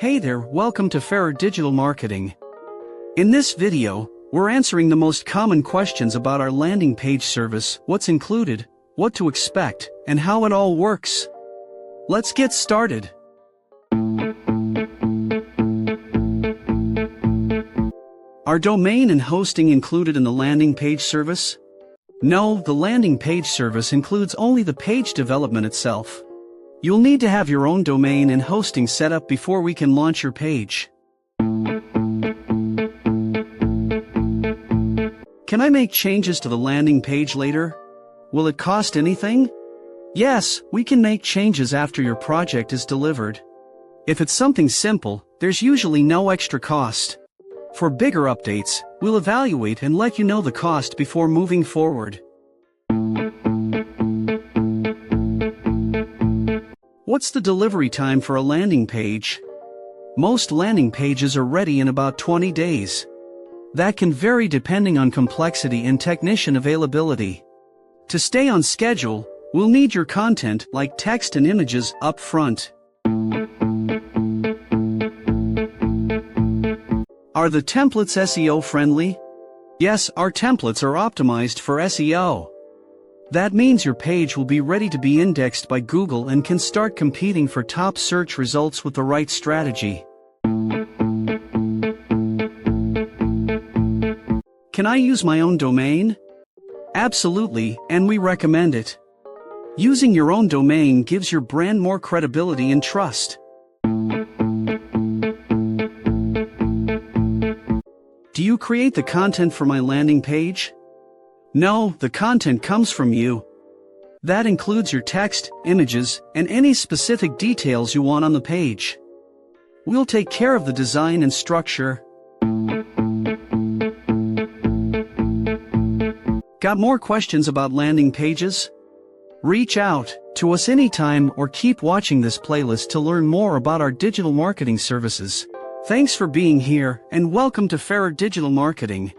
Hey there, welcome to Ferrer Digital Marketing. In this video, we're answering the most common questions about our landing page service, what's included, what to expect, and how it all works. Let's get started. Are domain and hosting included in the landing page service? No, the landing page service includes only the page development itself. You'll need to have your own domain and hosting set up before we can launch your page. Can I make changes to the landing page later? Will it cost anything? Yes, we can make changes after your project is delivered. If it's something simple, there's usually no extra cost. For bigger updates, we'll evaluate and let you know the cost before moving forward. What's the delivery time for a landing page? Most landing pages are ready in about 20 days. That can vary depending on complexity and technician availability. To stay on schedule, we'll need your content like text and images up front. Are the templates SEO friendly? Yes, our templates are optimized for SEO. That means your page will be ready to be indexed by Google and can start competing for top search results with the right strategy. Can I use my own domain? Absolutely, and we recommend it. Using your own domain gives your brand more credibility and trust. Do you create the content for my landing page? No, the content comes from you. That includes your text, images, and any specific details you want on the page. We'll take care of the design and structure. Got more questions about landing pages? Reach out to us anytime or keep watching this playlist to learn more about our digital marketing services. Thanks for being here and welcome to Ferrer Digital Marketing.